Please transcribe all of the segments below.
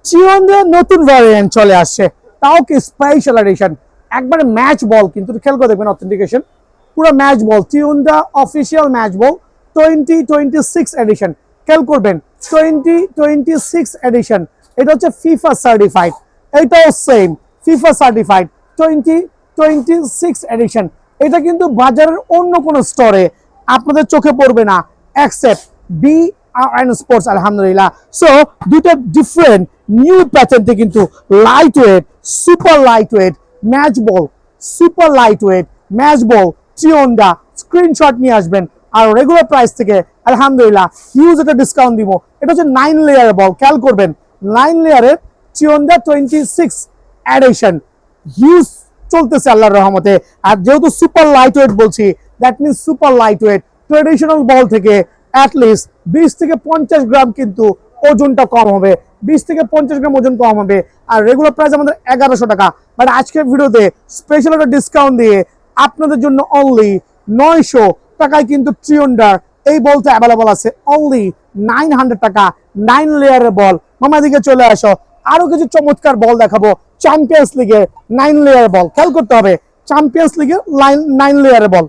চিওনদের নতুন ভ্যারিয়েন্ট চলে আসছে, তাও কি স্পেশাল এডিশন, একবারে ম্যাচ বল। কিন্তু খেয়াল করে দেখবেন অথেন্টিকেশন পুরো ম্যাচ বল, চিওনদা অফিসিয়াল ম্যাচ বল 2026 এডিশন। খেয়াল করবেন 2026 এডিশন, এটা হচ্ছে ফিফা সার্টিফাইড, এটাও সেম ফিফা সার্টিফাইড 2026 এডিশন। এটা কিন্তু বাজারের অন্য কোনো স্টোরে আপনাদের চোখে পড়বে না এক্সেপ্ট BRN স্পোর্টস, আলহামদুলিল্লাহ। সো দুটো ডিফারেন্ট নিউ প্যাটার্নতে কিন্তু light weight, super light weight match ball, super light weight match ball চিওনদা স্ক্রিনশট নিয়ে আসবেন। আর রেগুলার প্রাইস থেকে আলহামদুলিল্লাহ হিউজ একটা ডিসকাউন্ট দিব। এটা হচ্ছে 9 লেয়ারের বল, খেয়াল করবেন 9 লেয়ারের চিওনদা 26 এডিশন, হিউজ চলতেছে আল্লাহর রহমতে। আর যেহেতু সুপার লাইট ওয়েট বলছি, that means super light weight traditional ball থেকে অ্যাটলিস্ট 20 থেকে 50 গ্রাম কিন্তু ওজনটা কম হবে, 20 থেকে 50 গ্রাম ওজন কম হবে। আর রেগুলার প্রাইস আমাদের 1100 টাকা, বাট আজকের ভিডিওতে স্পেশাল একটা ডিসকাউন্ট দিয়ে আপনাদের জন্য অনলি 900 টাকায় কিন্তু চিওনদার এই বলটা অ্যাভেলেবল আছে, অনলি 900 টাকা 9 লেয়ারের বল। মামা দিকে চলে আসো, আরো কিছু চমৎকার বল দেখাবো। চ্যাম্পিয়ন্স লিগের 9 লেয়ার বল, খেয়াল করতে হবে চ্যাম্পিয়ন্স লিগের 9 লেয়ারের বল।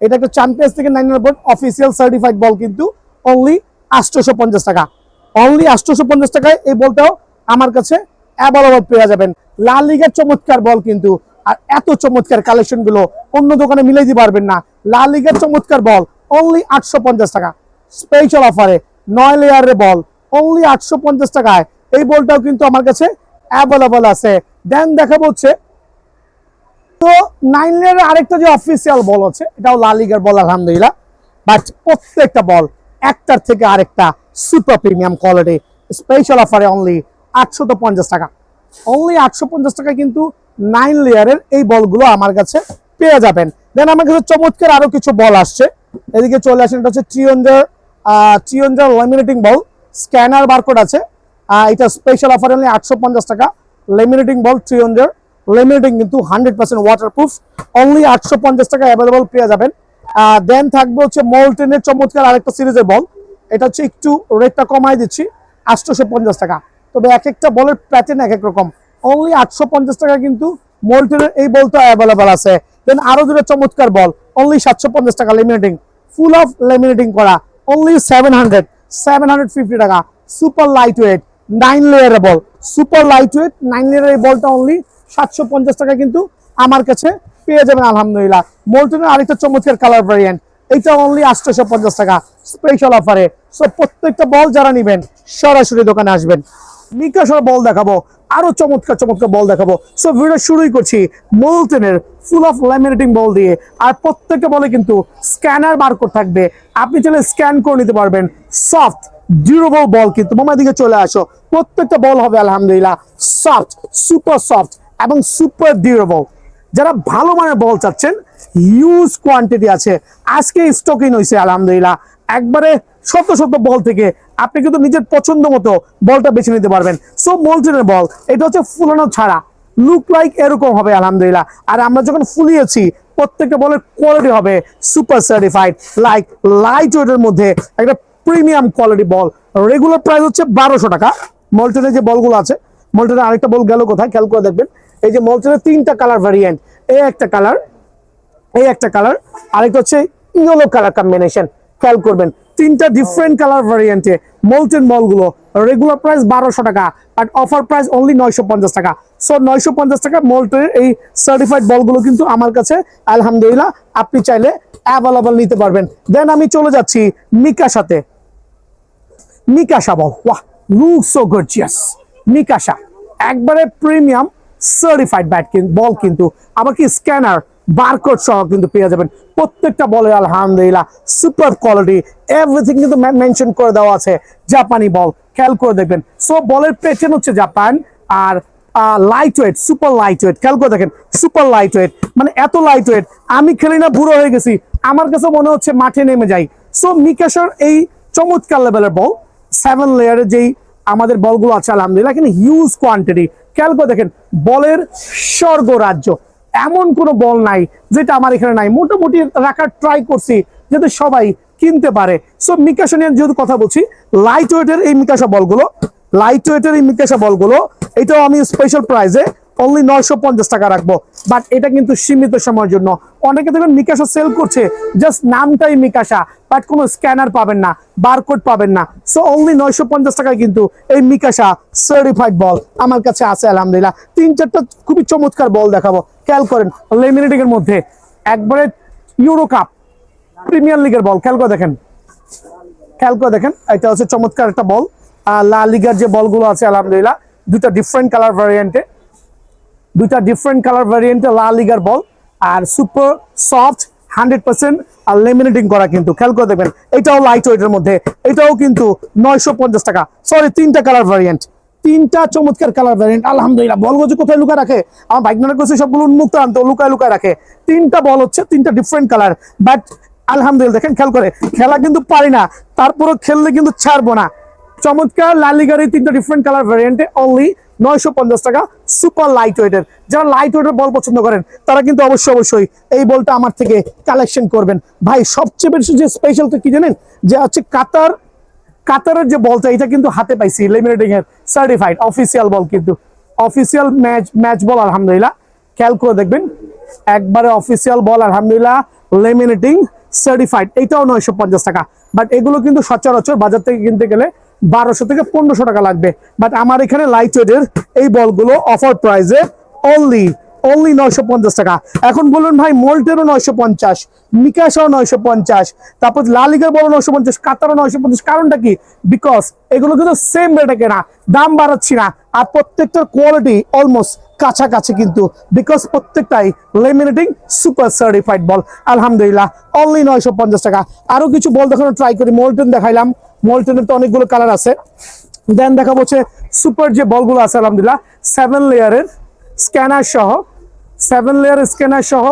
এটা একটা চ্যাম্পিয়ন্স লিগের 9 লেয়ার বল, অফিসিয়াল সার্টিফাইড বল, কিন্তু অনলি 850 টাকা, অনলি 850 টাকায় এই বলটাও আমার কাছে অ্যাভেলেবল পেয়ে যাবেন। লা লিগার চমৎকার বল কিন্তু, আর এত চমৎকার কালেকশন গুলো অন্য দোকানে মিলাই দিতে পারবেন না। লা লিগার চমৎকার বল অনলি 850 টাকা, স্পেশাল অফারে 9 লেয়ারের বল অনলি 850 টাকায় এই বলটাও কিন্তু আমার কাছে অ্যাভেলেবল আছে। দেন দেখাবো হচ্ছে তো 9 লেয়ারের আরেকটা যে অফিসিয়াল বল আছে, এটাও লা লিগার বল আলহামদুলিল্লাহ, বাট প্রত্যেকটা বল একটার থেকে আরেকটা সুপার প্রিমিয়াম কোয়ালিটি। স্পেশাল অফারে অনলি 850 টাকা, অনলি 850 টাকা কিন্তু 9 লেয়ারের এই বলগুলো আমার কাছে পেয়ে যাবেন। দেন আমার কাছে চমৎকার আরো কিছু বল আসছে, এদিকে চলে আসেন। এটা হচ্ছে চিওনজার লেমিনেটিং বল, স্ক্যানার বারকোড আছে, এটা স্পেশাল অফার অনলি 850 টাকা। লেমিনেটিং বল চিওনজার লেমিনেটিং কিন্তু 100% ওয়াটারপ্রুফ, অনলি 850 টাকা অ্যাভেলেবল পেয়ে যাবেন। দেন থাকবে হচ্ছে মল্টেনের চমৎকার আরেকটা সিরিজের বল, এটা হচ্ছে একটু রেটটা কমাই দিচ্ছি 850 টাকা, তবে এক একটা বলের প্যাটার্ন এক এক রকম। অনলি 850 টাকা কিন্তু মল্টেনের এই বলটা অ্যাভেলেবল আছে। দেন আরো দুটো চমৎকার বল অনলি 750 টাকা, লেমিনেটিং ফুল অফ লেমিনেটিং করা, অনলি 750 টাকা। সুপার লাইট ওয়েট 9 লেয়ারের বল, সুপার লাইট ওয়েট 9 লেয়ারের এই বলটা অনলি 750 টাকা কিন্তু আমার কাছে পেয়ে যাবেন আলহামদুলিল্লাহ। মল্টনের আরেকটা চমৎকার কালার ভ্যারিয়েন্ট, এইটা অনলি 850 টাকা স্পেশাল অফারে। সো প্রত্যেকটা বল যারা নেবেন সরাসরি দোকানে আসবেন। মিকাশার বল দেখাবো, আরো চমৎকার চমৎকার বল দেখাবো। সো ভিডিও শুরুই করছি মল্টনের ফুল অফ ল্যামিনেটিং বল দিয়ে। আর প্রত্যেকটা বলে কিন্তু স্ক্যানার বারকোড থাকবে, আপনি চাইলে স্ক্যান করে নিতে পারবেন। সফট ডিউরেবল বল কিন্তু, মামার দিকে চলে আসো, প্রত্যেকটা বল হবে আলহামদুলিল্লাহ সফট, সুপার সফট এবং সুপার ডিউরেবল। যারা ভালো মানের বল চাচ্ছেন, হিউজ কোয়ান্টিটি আছে, আজকে স্টকিং হয়েছে আলহামদুলিল্লাহ। একবারে শত শত বল থেকে আপনি কিন্তু নিজের পছন্দ মতো বলটা বেছে নিতে পারবেন। সো মল্টনের বল, এটা হচ্ছে ফুলানো ছাড়া, লুক লাইক এরকম হবে আলহামদুলিল্লাহ। আর আমরা যখন ফুলিয়েছি প্রত্যেকটা বলের কোয়ালিটি হবে সুপার সার্টিফাইড, লাইক লাইট ওয়েটের মধ্যে একটা প্রিমিয়াম কোয়ালিটি বল। রেগুলার প্রাইস হচ্ছে 1200 টাকা। মল্টনের যে বলগুলো আছে, মল্টনের আরেকটা বল গেল কোথায়, খেয়াল করে দেখবেন। এই যে মল্টনের 3টা কালার ভ্যারিয়েন্ট, এই একটা কালার, এই একটা কালার, আরেকটা হচ্ছে ইয়েলো কালার কম্বিনেশন, খেয়াল করবেন 3টা ডিফারেন্ট কালার ভ্যারিয়েন্টে মল্টন বলগুলো। রেগুলার প্রাইস 1200 টাকা, বাট অফার প্রাইস অনলি 950 টাকা। সো 950 টাকা মল্টনের এই সার্টিফাইড বলগুলো কিন্তু আমার কাছে আলহামদুলিল্লাহ আপনি চাইলে অ্যাভেলেবল নিতে পারবেন। দেন আমি চলে যাচ্ছি মিকাশাতে। মিকাশা বল, ওয়াহ লুক সো গর্জিয়াস। মিকাশা একবারে প্রিমিয়াম সার্টিফাইড ব্যাট বল কিন্তু, আবার কি স্ক্যানার বারকোড সহ কিন্তু পেয়ে যাবেন। প্রত্যেকটা বলে আলহামদুলিল্লাহ সুপার কোয়ালিটি, এভরিথিং কিন্তু মেনশন করে দেওয়া আছে। জাপানি বল, খেয়াল করে দেখবেন। সো বলের প্যাটার্ন হচ্ছে জাপান, আর light weight, super light weight, খেয়াল করে দেখেন সুপার লাইট ওয়েট, মানে এত লাইট ওয়েট আমি খেলি না বুড়ো হয়ে গেছি, আমার কাছে মনে হচ্ছে মাঠে নেমে যাই। সো মিকাশার এই চমৎকার লেভেলের বল 7 লেয়ারের যেই আমাদের বলগুলো আছে আলহামদুলিল্লাহ, কিন্তু হিউজ কোয়ান্টিটি। খেয়াল করে দেখেন বলের স্বর্গ রাজ্য, এমন কোনো বল নাই যেটা আমার এখানে নাই। মোটামুটি রাখার ট্রাই করছি যাতে সবাই কিনতে পারে। সো মিকাশা নিয়ে যেহেতু কথা বলছি, লাইট ওয়েটের এই মিকাশা বলগুলো লাইট ওয়েটের এই মিকাশা বলগুলো, এটাও আমি স্পেশাল প্রাইসে অনলি 950 টাকা রাখবো। বাট এটা কিন্তু সীমিত সময়ের জন্য। অনেকে দেখবেন মিকাশা সেল করছে, জাস্ট নামটাই মিকাশা, বাট কোনো স্ক্যানার পাবেন না, বারকোড পাবেন না। সো অনলি 950 টাকায় কিন্তু এই মিকাশা সার্টিফাইড বল আমার কাছে আছে আলহামদুলিল্লাহ। 3-4টা খুবই চমৎকার বল দেখাবো, খেয়াল করেন। লেমিনেটিং এর মধ্যে একবারে ইউরো কাপ প্রিমিয়ার লিগের বল, খেয়াল করে দেখেন, খেয়াল করে দেখেন। এটা হচ্ছে চমৎকার একটা বল। লা লিগার যে বলগুলো আছে আলহামদুলিল্লাহ, দুইটা ডিফারেন্ট কালার ভ্যারিয়েন্টে লা লিগার বল, আর সুপার সফট 100% আর লেমিনেটিং করা কিন্তু, খেয়াল করে দেখবেন। এটাও লাইট ওয়েটের মধ্যে, এটাও কিন্তু 950 টাকা। সরি, 3টা কালার ভ্যারিয়েন্ট, 3টা চমৎকার কালার ভ্যারিয়েন্ট আলহামদুলিল্লাহ। বলগুলো যে কোথায় লুকায় রাখে, আমার বাইক নানা করছে সবগুলো উন্মুক্ত আনতে, লুকায় রাখে। 3টা বল হচ্ছে 3টা ডিফারেন্ট কালার, বাট আলহামদুলিল্লাহ দেখেন, খেয়াল করে। খেলা কিন্তু পারি না, তারপরও খেললে কিন্তু ছাড়বো না। চমৎকার লা লিগার এই 3টা ডিফারেন্ট কালার ভ্যারিয়েন্টে অনলি 950 টাকা, সুপার লাইট ওয়েটের। যারা লাইট ওয়েটের বল পছন্দ করেন তারা কিন্তু অবশ্যই এই বলটা আমার থেকে কালেকশন করবেন ভাই। সবচেয়ে বেশি যে স্পেশাল তো কি জানেন, যে হচ্ছে কাতারের যে বলটা, এটা কিন্তু হাতে পাইছি লেমিনেটিং এর সার্টিফাইড অফিসিয়াল বল, কিন্তু অফিসিয়াল ম্যাচ বল আলহামদুলিল্লাহ। খেয়াল করে দেখবেন, একবারে অফিসিয়াল বল আলহামদুলিল্লাহ, লেমিনেটিং সার্টিফাইড। এটাও 950 টাকা। বাট এগুলো কিন্তু সচরাচর বাজার থেকে কিনতে গেলে 1200 থেকে 1500 টাকা লাগবে। বাট আমার এখানে লাইট ওয়েটের এই বলগুলো অফার প্রাইসে অনলি 950 টাকা। এখন বলুন ভাই, মোল্টেরও 950, মিকাশাও 950, তারপর লা লিগার বল 950, কাতারও 950। কারণটা কি? বিকজ এগুলো কিন্তু সেম রেটে কেনা, দাম বাড়াচ্ছি না, আর প্রত্যেকটার কোয়ালিটি অলমোস্ট কাছাকাছি কিন্তু, বিকজ প্রত্যেকটাই লেমিনেটিং সুপার সার্টিফাইড বল আলহামদুলিল্লাহ। অনলি 950 টাকা। আরো কিছু বল দেখানো ট্রাই করি। মোল্টেন দেখাইলাম, মোল্টেনের তো অনেকগুলো কালার আছে। দেন দেখাবো হচ্ছে সুপার যে বলগুলো আছে আলহামদুলিল্লাহ, 7 লেয়ারের স্ক্যানার সহ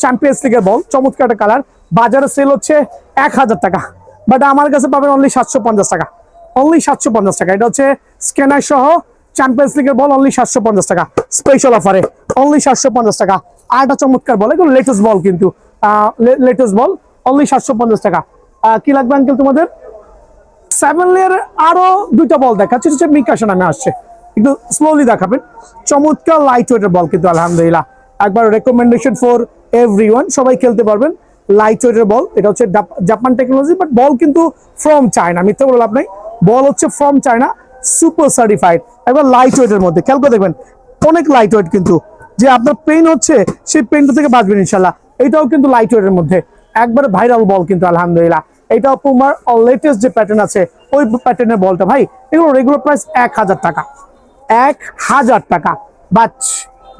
চ্যাম্পিয়ন্স লিগের বল, চমৎকার একটা কালার। বাজারে সেল হচ্ছে 1000 টাকা, বাট আমার কাছে পাবেন অনলি 750 টাকা। অনলি 750 টাকা। এটা হচ্ছে স্ক্যানার সহ চ্যাম্পিয়ন্স লিগের বল, অনলি 750 টাকা স্পেশাল অফারে, অনলি 750 টাকা। আর একটা চমৎকার বল, এগুলো লেটেস্ট বল কিন্তু, লেটেস্ট বল, অনলি 750 টাকা। কি লাগবে আঙ্কেল তোমাদের? 7 লেয়ারের আরো 2টা বল দেখাচ্ছে, হচ্ছে মিকাশা নামে আসছে, একটু স্লোলি দেখাবেন। চমৎকার লাইট ওয়েটের বল কিন্তু আলহামদুলিল্লাহ, একবার রেকমেন্ডেশন ফর এভরিওয়ান, সবাই খেলতে পারবেন। লাইট ওয়েটের বল, এটা হচ্ছে জাপান টেকনোলজি, বাট বল কিন্তু ফ্রম চায়না, মিথ্যা বলে লাভ নাই, বল হচ্ছে ফ্রম চায়না, সুপার সার্টিফাইড, একবার লাইট ওয়েটের মধ্যে। খেয়াল করে দেখবেন, অনেক লাইট ওয়েট কিন্তু, যে আপনার পেইন হচ্ছে সেই পেইনটা থেকে বাঁচবেন ইনশাল্লাহ। এটাও কিন্তু লাইট ওয়েটের মধ্যে, একবারে ভাইরাল বল কিন্তু আলহামদুলিল্লাহ। এটাও পুমার লেটেস্ট যে প্যাটার্ন আছে ওই প্যাটার্নের বলটা ভাই। এগুলো রেগুলার প্রাইস 1000 টাকা, 1000 টাকা। বাট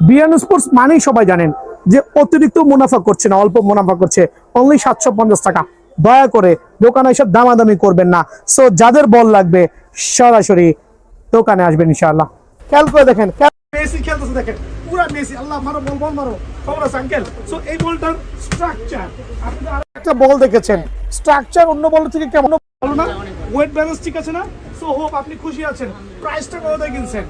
বিয়ান স্পোর্টস মানেই সবাই জানেন যে অতিরিক্ত মুনাফা করছে না, অল্প মুনাফা করছে, অনলি 750 টাকা। দয়া করে দোকানে এসব দামাদামি করবেন না। সো যাদের বল লাগবে সরাসরি দোকানে আসবেন ইনশাআল্লাহ। খেয়াল করে দেখেন, মেসি খেলতেছে দেখেন, পুরো মেসি, আল্লাহ মারো বল মারো, খবর আছে আঙ্কেল। সো এই বলটার স্ট্রাকচার, আপনি একটা বল দেখেছেন, স্ট্রাকচার অন্য বল থেকে কেমন ভালো না, ওয়েট ব্যালেন্স ঠিক আছে না। সো হোপ আপনি খুশি আছেন। প্রাইসটা কত কিনছেন?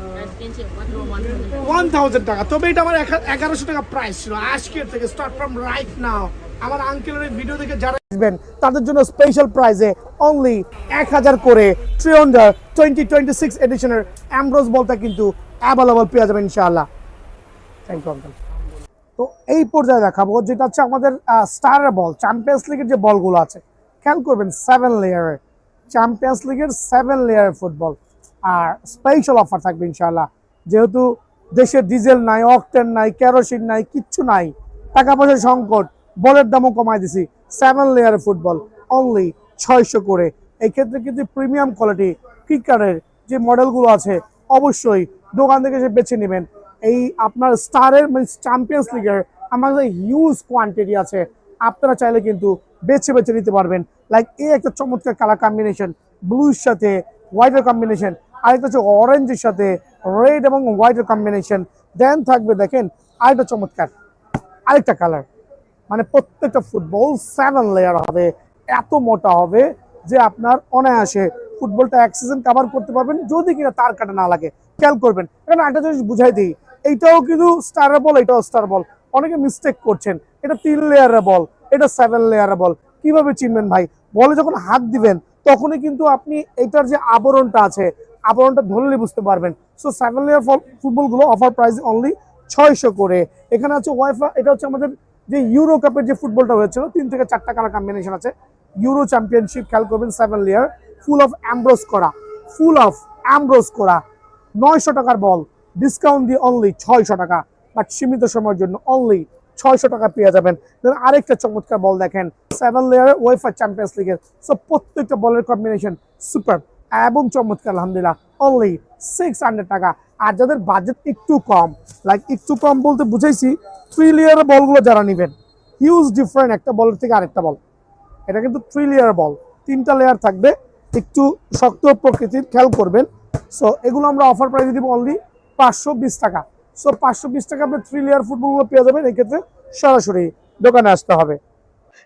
1000 টাকা। তবে এটা আমার 1100 টাকা প্রাইস ছিল আজকের থেকে, স্টার্ট ফ্রম রাইট নাও। আমার আঙ্কেলের ভিডিও দেখে যারা আসবেন তাদের জন্য স্পেশাল প্রাইসে অনলি 1000 করে 300 2026 এডিশনের অ্যামব্রোস বলটা কিন্তু অ্যাভেলেবল পেয়ে যাবেন ইনশাআল্লাহ। Thank you uncle. তো এই পর্যায়ে দেখাবো যেটা হচ্ছে আমাদের স্টারের বল, চ্যাম্পিয়ন্স লিগের যে বলগুলো আছে, খেয়াল করবেন 7 লেয়ারের চ্যাম্পিয়ন্স লিগের 7 লেয়ারের ফুটবল। আর স্পেশাল অফার থাকবে ইনশাআল্লাহ, যেহেতু দেশে ডিজেল নাই, অকটেন নাই, কেরোসিন নাই, কিচ্ছু নাই, টাকা পয়সার সংকট, বলের দামও কমাই দিছি। 7 লেয়ারের ফুটবল অনলি 600 করে। এই ক্ষেত্রে কিন্তু প্রিমিয়াম কোয়ালিটি কিকারের যে মডেলগুলো আছে অবশ্যই দোকান থেকে এসে বেছে নেবেন। এই আপনার স্টারের মানে চ্যাম্পিয়ন্স লিগের আমাদের হিউজ কোয়ান্টিটি আছে, আপনারা চাইলে কিন্তু বেছে নিতে পারবেন। লাইক এই একটা চমৎকার কালার কম্বিনেশন, ব্লুর সাথে হোয়াইটের কম্বিনেশন, আরেকটা হচ্ছে অরেঞ্জের সাথে রেড এবং হোয়াইটের কম্বিনেশন। দেন থাকবে দেখেন আরেকটা চমৎকার আরেকটা কালার, মানে প্রত্যেকটা ফুটবল 7 লেয়ার হবে, এত মোটা হবে যে আপনার অনায়াসে ফুটবলটা এক সিজন কভার করতে পারবেন, যদি কিনা তার কাটা না লাগে। খেয়াল করবেন, এখানে একটা জিনিস বুঝাই দিই, এইটাও কিন্তু স্টারের বল, এটাও স্টার বল। অনেকে মিস্টেক করছেন, এটা 3 লেয়ারের বল, এটা 7 লেয়ারের বল। কিভাবে চিনবেন ভাই? বলে যখন হাত দিবেন তখনই কিন্তু আপনি এটার যে আবরণটা আছে আবরণটা ধরলে বুঝতে পারবেন। সো 7 লেয়ার ফুটবলগুলো অফার প্রাইস অনলি 600 করে। এখানে আছে ওয়াইফা, এটা হচ্ছে আমাদের যে ইউরো কাপের যে ফুটবলটা হয়েছিল 3 থেকে 4টা কালার কম্বিনেশন আছে। ইউরো চ্যাম্পিয়নশিপ খেয়াল করবেন 7 লেয়ার ফুল অফ অ্যামব্রোস করা 900 টাকার বল, ডিসকাউন্ট দিয়ে অনলি 600 টাকা, বাট সীমিত সময়ের জন্য অনলি 600 টাকা পেয়ে যাবেন। দেন আরেকটা চমৎকার বল দেখেন 7 লেয়ার ওয়েফা চ্যাম্পিয়ন্স লিগের। সো প্রত্যেকটা বলের কম্বিনেশন সুপার এবং চমৎকার, আলহামদুলিল্লাহ অনলি 600 টাকা। আর যাদের বাজেট একটু কম, লাইক একটু কম বলতে বুঝাইছি 3 লেয়ারের বলগুলো যারা নেবেন, হিউজ ডিফারেন্ট একটা বলের থেকে আরেকটা বল। এটা কিন্তু 3 লেয়ার বল, 3টা লেয়ার থাকবে, একটু শক্ত প্রকৃতির, খেয়াল করবেন। সো এগুলো আমরা অফার প্রাইসে দিব অনলি 520 টাকা। সো 520 টাকা আপনি 3 লেয়ার ফুটবলগুলো পেয়ে যাবেন। এই ক্ষেত্রে সরাসরি দোকানে আসতে হবে।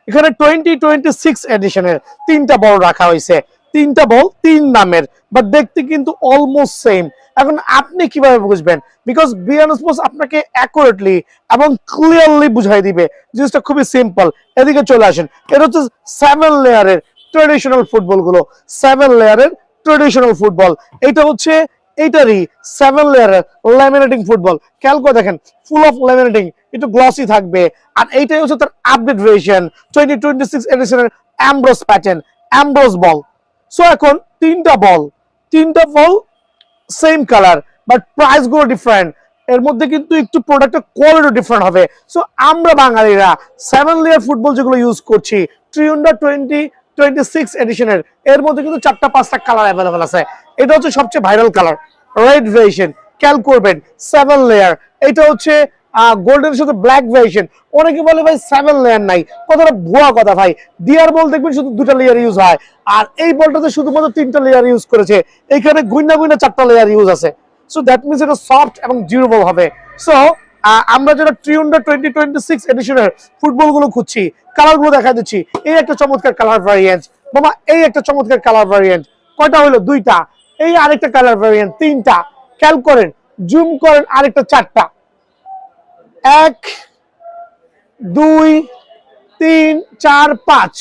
এখানে 2026 এডিশনের 3টা বল রাখা হয়েছে, 3টা বল 3 নামের, বাট দেখতে কিন্তু অলমোস্ট সেম। এখন আপনি কিভাবে বুঝবেন? বিকজ বিএন স্পোর্টস আপনাকে অ্যাকুরেটলি এবং ক্লিয়ারলি বুঝাই দিবে। জিনিসটা খুবই সিম্পল। এদিকে চলে আসেন, এটা হচ্ছে 7 লেয়ারের ট্রেডিশনাল ফুটবলগুলো, 7 লেয়ারের ট্রেডিশনাল ফুটবল। এটা হচ্ছে এইটারই 7 লেয়ারের ল্যামিনেটিং ফুটবল। খেয়াল করে দেখেন, ফুল অফ ল্যামিনেটিং, একটু গ্লসি থাকবে। আর এইটাই হচ্ছে তার আপডেট ভার্সন 2026 এডিশনের অ্যামব্রোস প্যাটার্ন, অ্যামব্রোস বল। সো এখন 3টা ball same colour, but price গুলো ডিফারেন্ট। এর মধ্যে কিন্তু একটু প্রোডাক্টের কোয়ালিটি ডিফারেন্ট হবে। সো আমরা বাঙালিরা 7 লেয়ার ফুটবল যেগুলো ইউজ করছি, ট্রিউন্ডা 2026 এডিশনের, এর মধ্যে কিন্তু 4টা-5টা কালার অ্যাভেলেবল আছে। এটা হচ্ছে সবচেয়ে ভাইরাল কালার, রেড ভার্সন। খেয়াল করবেন 7 লেয়ার। এটা হচ্ছে গোল্ডের সাথে ব্ল্যাক ভার্সন। অনেকে বলে ভাই 7 লেয়ার নাই, কথাটা ভুয়া কথা ভাই। ডিআর বল দেখবেন শুধু 2টা লেয়ার ইউজ হয়, আর এই বলটাতে শুধুমাত্র 3টা লেয়ার ইউজ করেছে। এখানে গুইনা 4টা লেয়ার ইউজ আছে। সো দ্যাট মিনস এটা সফট এবং ডিউরেবল হবে। সো আমরা যারা ট্রিউন্ডা 2026 এডিশনের ফুটবলগুলো খুঁজছি, কালারগুলো দেখা দিচ্ছি। এই একটা চমৎকার কালার ভ্যারিয়েন্ট বাবা, এই একটা চমৎকার কালার ভ্যারিয়েন্ট। কয়টা হলো? 2টা। এই আরেকটা কালার ভ্যারিয়েন্ট 3টা। খেয়াল করেন, জুম করেন, আরেকটা 4টা। 1 2 3 4 5,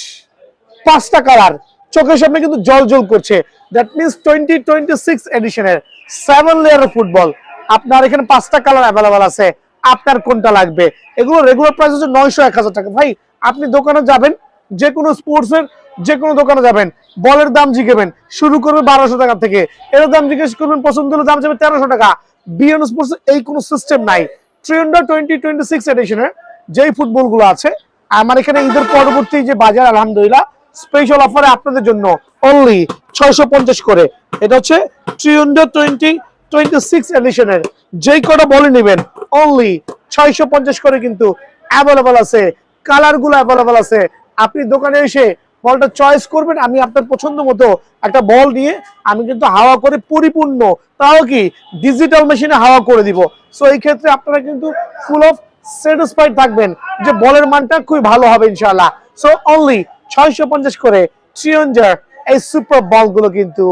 5টা কালার চোখের সামনে কিন্তু জল করছে। দ্যাট মিনস 2026 এডিশনের 7 লেয়ারের ফুটবল আপনার এখানে 5টা কালার অ্যাভেলেবল আছে। আপনার কোনটা লাগবে? এগুলো রেগুলার প্রাইস হচ্ছে 900-1000 টাকা। ভাই আপনি দোকানে যাবেন, যে কোনো স্পোর্টসের যে কোনো দোকানে যাবেন, বলের দাম জিজ্ঞেবেন, শুরু করবে 1200 টাকা থেকে, এর দাম জিজ্ঞেস করবেন, পছন্দ হলে দাম যাবে 1300 টাকা। বিএন স্পোর্টস এই কোনো সিস্টেম নাই। ট্রেন্ডা 2026 এডিশনের যেই ফুটবলগুলো আছে আমার এখানে ঈদের পরবর্তী যে বাজার, আলহামদুলিল্লাহ স্পেশাল অফারে আপনাদের জন্য অনলি 650 করে। এটা হচ্ছে ট্রিউন্ডা 2026 এডিশনের যেই কটা বলে নেবেন অনলি 650 করে কিন্তু অ্যাভেলেবল আছে। কালারগুলো অ্যাভেলেবল আছে। আপনি দোকানে এসে বলটা চয়েস করবেন, আমি আপনার পছন্দ মতো একটা বল নিয়ে আমি কিন্তু হাওয়া করে পরিপূর্ণ, তাও কি ডিজিটাল মেশিনে হাওয়া করে দিব। সো এই ক্ষেত্রে আপনারা কিন্তু ফুল অফ স্যাটিসফাইড থাকবেন যে বলের মানটা খুবই ভালো হবে ইনশাআল্লাহ। সো অনলি 650 করে ট্রিউন্ডার এই সুপার বলগুলো কিন্তু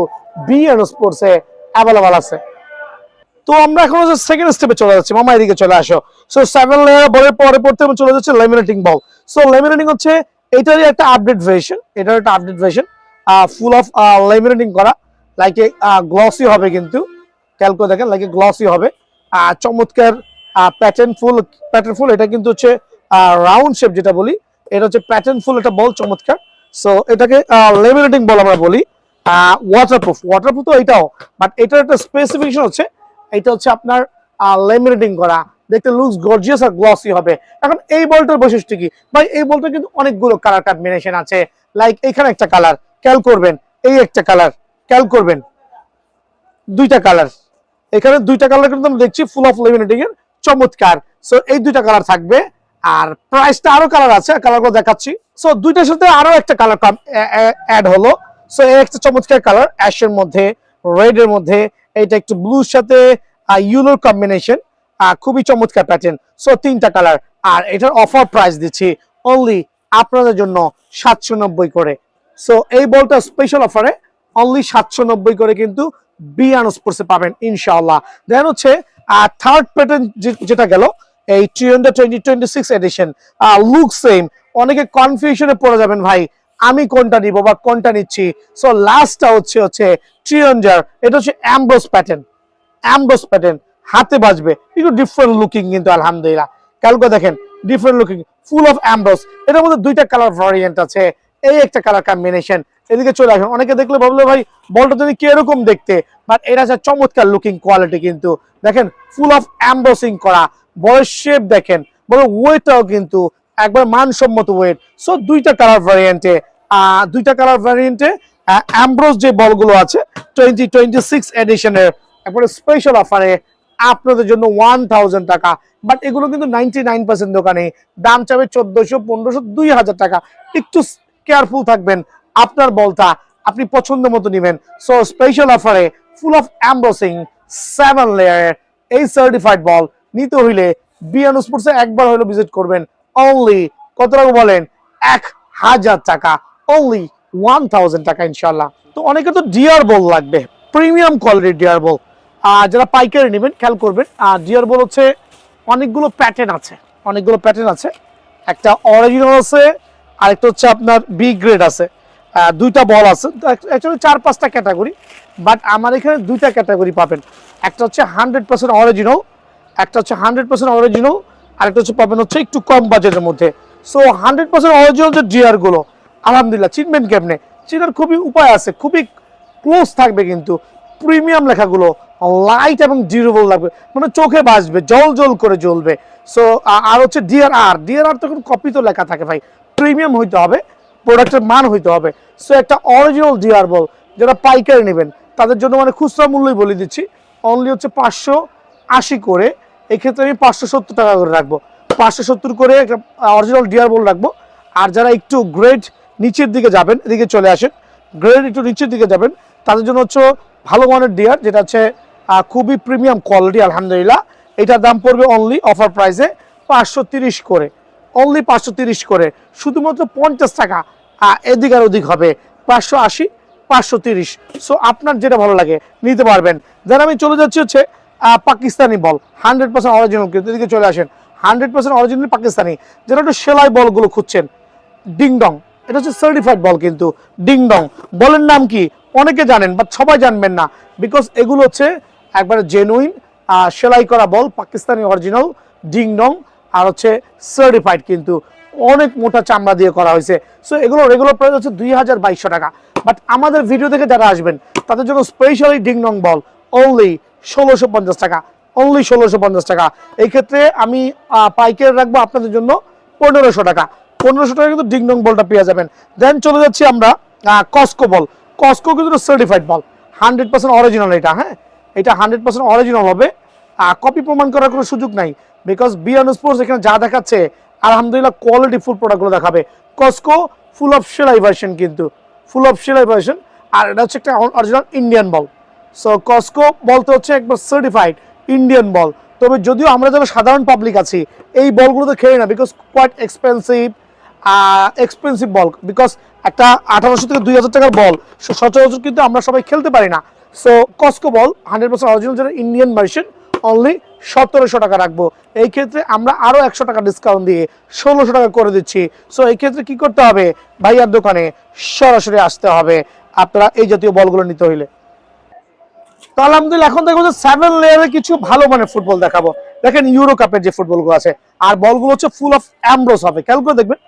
বিএন স্পোর্টসে অ্যাভেলেবল আছে। তো আমরা এখন সেকেন্ড স্টেপে চলে যাচ্ছি। মামা এদিকে চলে আসো। সো 7 লেয়ার বলের পরে পড়তে চলে যাচ্ছে ল্যামিনেটিং বল। সো ল্যামিনেটিং হচ্ছে এটারই একটা আপডেট ভার্সন। এটার একটা update version, full of laminating করা, লাইক গ্লসি হবে কিন্তু। খেয়াল করে দেখেন, লাইক গ্লসি হবে, চমৎকার প্যাটার্ন ফুল। এটা কিন্তু হচ্ছে রাউন্ড শেপ যেটা বলি, এটা হচ্ছে প্যাটার্ন ফুল একটা বল, চমৎকার। সো এটাকে ল্যামিনেটিং বল আমরা বলি। ওয়াটারপ্রুফ তো এটাও, বাট এটার একটা স্পেসিফিকেশন হচ্ছে এটা হচ্ছে আপনার ল্যামিনেটিং করা, দেখতে লুকস গর্জিয়াস আর গ্লসি হবে। এখন এই বলটার বৈশিষ্ট্য কি ভাই? এই বলটা কিন্তু অনেকগুলো কালার কম্বিনেশন আছে। লাইক এখানে একটা কালার খেয়াল করবেন, এই একটা কালার খেয়াল করবেন, 2টা কালার, এখানে 2টা কালার কিন্তু আমরা দেখছি ফুল অফ ল্যামিনেটিং এর, চমৎকার। সো এই 2টা কালার থাকবে, আর প্রাইসটা আরো কালার আছে, কালারগুলো দেখাচ্ছি। সো 2টার সাথে আরো একটা কালার অ্যাড হলো। সো এই একটা চমৎকার কালার, অ্যাশের মধ্যে, রেড এর মধ্যে, এইটা একটু ব্লুর সাথে ইয়েলোর কম্বিনেশন, খুবই চমৎকার প্যাটার্ন। সো 3টা কালার, আর এটার অফার প্রাইস দিচ্ছি অনলি আপনাদের জন্য 790 করে। সো এই বলটা স্পেশাল অফারে অনলি 790 করে কিন্তু বিএন স্পোর্টসে পাবেন ইনশাআল্লাহ। দেন হচ্ছে থার্ড প্যাটার্ন যেটা গেল এই ট্রিউন্ডা 2026 এডিশন, লুক সেম। অনেকে কনফিউশনে পড়ে যাবেন ভাই, আমি কোনটা নিব বা কোনটা নিচ্ছি। সো লাস্টটা হচ্ছে ট্রিয়ঞ্জার, এটা হচ্ছে অ্যাম্বোস প্যাটার্ন, হাতে বাজবে, একটু ডিফারেন্ট লুকিং কিন্তু আলহামদুলিল্লাহ। কালকে দেখেন different looking, full of emboss. এটার মধ্যে দুইটা কালার ভ্যারিয়েন্ট আছে, এই একটা কালার কম্বিনেশন। এদিকে চলে আসেন, অনেকে দেখলে ভাবলো ভাই বলটা যদি কিরকম দেখতে, বাট এটা হচ্ছে চমৎকার লুকিং কোয়ালিটি কিন্তু। দেখেন ফুল অফ অ্যাম্বোসিং করা, বলের শেপ দেখেন, বলে ওয়েটটাও কিন্তু একবার মানসম্মত ওয়েট। সো দুইটা কালার ভ্যারিয়েন্টে অ্যাম্ব্রোস যে বলগুলো আছে 2026 এডিশনের একবারে স্পেশাল অফারে আপনাদের জন্য 1000 টাকা। বাট এগুলো কিন্তু 99% দোকানে দাম চাবে 1400, 1500, 2000 টাকা। একটু কেয়ারফুল থাকবেন, আপনার বলটা আপনি পছন্দ মতো নেবেন। সো স্পেশাল অফারে ফুল অফ অ্যাম্বোসিং 7 লেয়ারের এই সার্টিফাইড বল নিতে হইলে বিয়ান স্পোর্টসে একবার হলো ভিজিট করবেন। অনলি কত টাকা বলেন? 1000 টাকা, অনলি 1000 টাকা ইনশাল্লাহ। তো অনেকে তো ডিআর বল লাগবে, প্রিমিয়াম কোয়ালিটির ডিআর বল। যারা পাইকারি নেবেন খেয়াল করবেন, ডিআর বল হচ্ছে অনেকগুলো প্যাটার্ন আছে, একটা অরিজিনাল আছে, আরেকটা হচ্ছে আপনার বি গ্রেড আছে। দুইটা বল আছে, অ্যাকচুয়ালি 4-5টা ক্যাটাগরি, বাট আমার এখানে দুইটা ক্যাটাগরি পাবেন। একটা হচ্ছে 100% অরিজিনাল, আরেকটা হচ্ছে পাবেন হচ্ছে একটু কম বাজেটের মধ্যে। সো 100% অরিজিনাল যে ডিআর গুলো আলহামদুলিল্লাহ চিনবেন কেমনে? চিনার খুবই উপায় আছে, খুবই ক্লোজ থাকবে কিন্তু প্রিমিয়াম লেখাগুলো লাইট এবং ডিউরেবল লাগবে, মানে চোখে বাজবে, জল করে জ্বলবে। সো আর হচ্ছে ডিআরআর তো এখন কপি তো লেখা থাকে ভাই, প্রিমিয়াম হইতে হবে, প্রোডাক্টের মান হইতে হবে। সো একটা অরিজিনাল ডিআর বল যারা পাইকারি নেবেন তাদের জন্য মানে খুচরা মূল্যই বলে দিচ্ছি, অনলি হচ্ছে 580 করে। এক্ষেত্রে আমি 570 টাকা করে রাখবো, 570 করে একটা অরিজিনাল ডিআর বল রাখবো। আর যারা একটু গ্রেড নিচের দিকে যাবেন, এদিকে চলে আসেন, গ্রেড একটু নিচের দিকে যাবেন, তাদের জন্য হচ্ছে ভালো মানের ডিআর, যেটা হচ্ছে খুবই প্রিমিয়াম কোয়ালিটি আলহামদুলিল্লাহ। এটার দাম পড়বে অনলি অফার প্রাইসে 530 করে, অনলি 530 করে, শুধুমাত্র 50 টাকা এদিক আর ওদিক হবে, 580, 530। সো আপনার যেটা ভালো লাগে নিতে পারবেন। দেন আমি চলে যাচ্ছি হচ্ছে পাকিস্তানি বল, 100% অরিজিনাল, কিন্তু এদিকে চলে আসেন, 100% অরিজিনাল পাকিস্তানি, যেটা একটু সেলাই বলগুলো খুঁজছেন, ডিংডং, এটা হচ্ছে সার্টিফাইড বল কিন্তু। ডিংডং বলের নাম কি অনেকে জানেন, বাট সবাই জানবেন না, বিকজ এগুলো হচ্ছে একবারে জেনুইন সেলাই করা বল, পাকিস্তানি অরিজিনাল ডিংডং, আর হচ্ছে সার্টিফাইড কিন্তু, অনেক মোটা চামড়া দিয়ে করা হয়েছে। সো এগুলো রেগুলার প্রাইস হচ্ছে 2200 টাকা, বাট আমাদের ভিডিও দেখে যারা আসবেন তাদের জন্য স্পেশালি ডিংডং বল অনলি 1650 টাকা, অনলি 1650 টাকা। এই ক্ষেত্রে আমি পাইকারি রাখবো আপনাদের জন্য 1500 টাকা, 1500 টাকা কিন্তু ডিংডং বলটা পেয়ে যাবেন। দেন চলে যাচ্ছি আমরা কস্কো বল। কস্কো কিন্তু সার্টিফাইড বল, 100% অরিজিনাল। এটা হ্যাঁ, এটা 100% অরিজিনাল হবে, কপি প্রমাণ করার কোনো সুযোগ নাই, বিকজ বিয়ান স্পোর্টস এখানে যা দেখাচ্ছে আলহামদুলিল্লাহ কোয়ালিটি ফুল প্রোডাক্টগুলো দেখাবে। কস্কো ফুল অফ সেলাই ভার্সন কিন্তু, ফুল অফ সেলাই ভার্সন, আর এটা হচ্ছে একটা অরিজিনাল ইন্ডিয়ান বল। সো কস্কো বলতে হচ্ছে একবার সার্টিফাইড ইন্ডিয়ান বল। তবে যদিও আমরা যারা সাধারণ পাবলিক আছি এই বলগুলোতে খেলি না, because quite expensive ball, because একটা 1800 থেকে 2000 টাকার বল সচরাচর কিন্তু আমরা সবাই খেলতে পারি না। সো কস্কো বল 100% অরিজিনাল যেটা ইন্ডিয়ান ভার্সন অনলি 1700 টাকা রাখবো। এই ক্ষেত্রে আমরা আরো 100 টাকা ডিসকাউন্ট দিয়ে 1600 টাকা করে দিচ্ছি। সো এই ক্ষেত্রে কি করতে হবে? ভাইয়ার দোকানে সরাসরি আসতে হবে আপনারা এই জাতীয় বলগুলো নিতে হইলে। তো আলহামদুলিল্লাহ এখন দেখবো যে 7 লেয়ারের কিছু ভালো মানের ফুটবল দেখাবো। দেখেন ইউরো কাপের যে ফুটবলগুলো আছে, আর বলগুলো হচ্ছে ফুল অফ অ্যাম্ব্রোস হবে, খেয়াল করে দেখবেন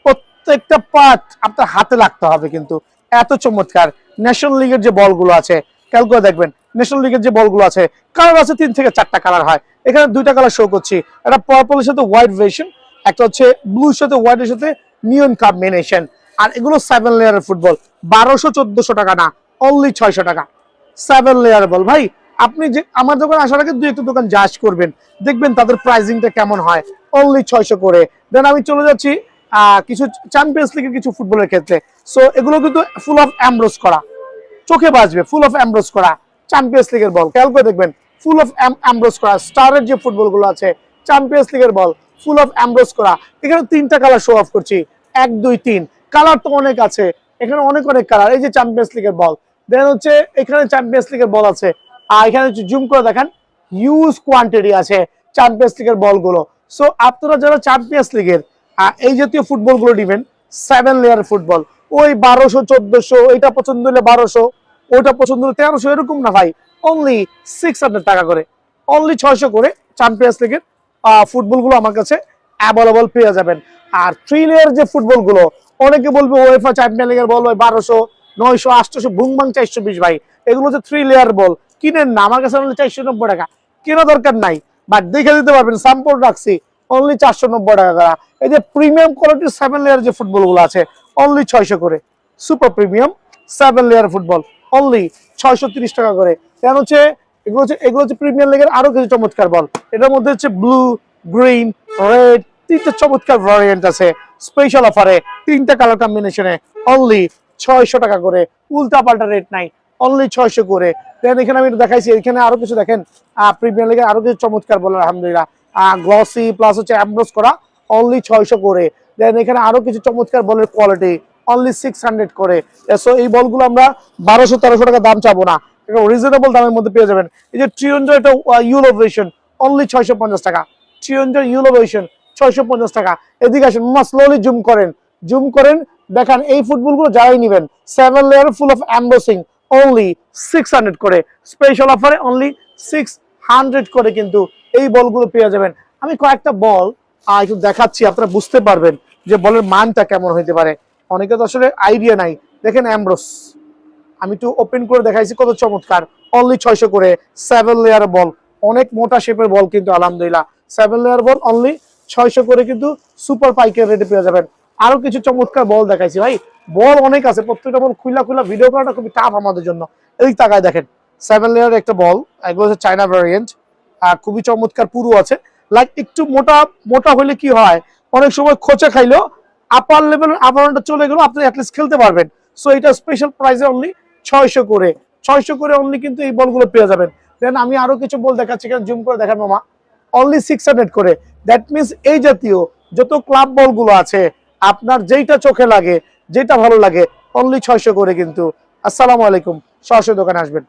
প্রত্যেকটা পার্ট আপনার হাতে লাগতে হবে কিন্তু, এত চমৎকার। ন্যাশনাল লিগের যে বলগুলো আছে খেয়াল করে দেখবেন, ন্যাশনাল লিগের যে বলগুলো আছে কালার আছে 3 থেকে 4টা কালার হয়, এখানে 2টা কালার শো করছি, একটা পার্পলের সাথে হোয়াইট ভেরিয়েশন, একটা হচ্ছে ব্লুর সাথে হোয়াইটের সাথে নিয়ন কম্বিনেশন। আর এগুলো 7 লেয়ারের ফুটবল, 1200-1400 টাকা না, অনলি 600 টাকা। 7 লেয়ার বল ভাই, আপনি যে আমার দোকানে আসার আগে 2-1 দোকান জাজ করবেন, দেখবেন তাদের প্রাইসিংটা কেমন হয়, অনলি 600 করে। দেন আমি চলে যাচ্ছি কিছু চ্যাম্পিয়ন্স লিগের কিছু ফুটবলের ক্ষেত্রে। সো এগুলো কিন্তু ফুল অফ অ্যাম্ব্রোস করা, চোখে বাজবে, ফুল অফ অ্যাম্ব্রোস করা চ্যাম্পিয়ন্স লিগের বল, খেয়াল করে দেখবেন ফুল অফ অ্যাম্ব্রোস করা। স্টারের যে ফুটবলগুলো আছে চ্যাম্পিয়ন্স লিগের বল ফুল অফ অ্যাম্ব্রোস করা। এখানে 3টা কালার শো অফ করছি, 1, 2, 3 কালার তো অনেক আছে এখানে, অনেক কালার। এই যে চ্যাম্পিয়ন্স লিগের বল, দেন হচ্ছে এখানে চ্যাম্পিয়ন্স লিগের বল আছে, আর এখানে জুম করে দেখেন হিউজ কোয়ান্টিটি আছে চ্যাম্পিয়ন্স লিগের বলগুলো। সো আপনারা যারা চ্যাম্পিয়ন্স লিগের এই জাতীয় ফুটবলগুলো নেবেন, 7 লেয়ার ফুটবল ওই 1200 1400, এটা পছন্দ হলে 1200, ওইটা পছন্দ হলে 1300, এরকম না ভাই, অনলি 600 টাকা করে, অনলি 600 করে চ্যাম্পিয়ন্স লিগের ফুটবলগুলো আমার কাছে অ্যাভেলেবল পেয়ে যাবেন। আর 3 লেয়ার যে ফুটবলগুলো, অনেকে বলবে ওয়েফা চ্যাম্পিয়ন লিগের বল ভাই 1200 900 800 বুংবাং 420 ভাই, এগুলো হচ্ছে 3 লেয়ার বল, কিনেন না, আমার কাছে অনলি 490 টাকা, কেনা দরকার নাই, বাট দেখে দিতে পারবেন, স্যাম্পল রাখছি অনলি 490 টাকা করা। এই যে প্রিমিয়াম কোয়ালিটির 7 লেয়ার যে ফুটবলগুলো আছে অনলি 600 করে, super premium 7 layer football only 630 টাকা করে। কেন হচ্ছে এগুলো হচ্ছে প্রিমিয়ার লিগের আরো কিছু চমৎকার বল, এটার মধ্যে হচ্ছে ব্লু, গ্রিন, রেড, 3টা চমৎকার ভ্যারিয়েন্ট আছে স্পেশাল অফারে, 3টা কালার কম্বিনেশনে অনলি 600 টাকা করে, উল্টা পাল্টা রেট নাই, অনলি 600 করে। দেন এখানে আমি দেখাইছি, এখানে আরো কিছু দেখেন প্রিমিয়ার লিগের আরো কিছু চমৎকার বল আলহামদুলিল্লাহ, গ্লসি প্লাস হচ্ছে এমব্রস করা অনলি 600 করে। দেন এখানে আরো কিছু চমৎকার বলের কোয়ালিটি অনলি 600 করে। সো এই বলগুলো আমরা 1200-1300 টাকা দাম চাবো না, রিজনেবল দামের মধ্যে পেয়ে যাবেন। এই যে ট্রিয়ঞ্জার, এটা ইউলোভেশন অনলি 650 টাকা, ট্রিয়ঞ্জার ইউলোভেশন 650 টাকা। এদিকে আসেন, মামা স্লোলি জুম করেন দেখান এই ফুটবলগুলো যারাই নেবেন, 7 লেয়ার ফুল অফ এমবোসিং অনলি 600 করে, স্পেশাল অফারে অনলি 600 করে কিন্তু এই বলগুলো পেয়ে যাবেন। আমি কয়েকটা বল একটু দেখাচ্ছি, আপনারা বুঝতে পারবেন যে বলের মানটা কেমন হইতে পারে, অনেকে তো আসলে আইডিয়া নাই। দেখেন এমব্রোস, আমি একটু ওপেন করে দেখাইছি, কত চমৎকার, অনলি 600 করে, 7 লেয়ার বল, অনেক মোটা শেপের বল কিন্তু আলহামদুলিল্লাহ, 7 লেয়ার বল অনলি 600 করে কিন্তু সুপার পাইকারি রেটে পেয়ে যাবেন। আরো কিছু চমৎকার বল দেখাইছি ভাই, বল অনেক আছে, প্রত্যেকটা বল খুলা ভিডিও করাটা খুবই টাফ আমাদের জন্য। এই তাকায় দেখেন 7 লেয়ার একটা বল, এগুলো হচ্ছে চায়না ভ্যারিয়েন্ট, খুবই চমৎকার, পুরো আছে, লাইক একটু মোটা হলে কি হয়, অনেক সময় খোঁচা খাইলো, আপার লেভেলের আবরণটা চলে গেল, আপনি অ্যাটলিস্ট খেলতে পারবেন। সো এটা স্পেশাল প্রাইসে অনলি 600 করে, 600 করে অনলি কিন্তু এই বলগুলো পেয়ে যাবেন। দেন আমি আরো কিছু বল দেখাচ্ছি, এখানে জুম করে দেখেন মামা, অনলি 600 করে। দ্যাট মিনস এই জাতীয় যত ক্লাব বলগুলো আছে, আপনার যেইটা চোখে লাগে, যেটা ভালো লাগে, অনলি 600 করে কিন্তু। আসসালামু আলাইকুম, সরাসরি দোকানে আসবেন।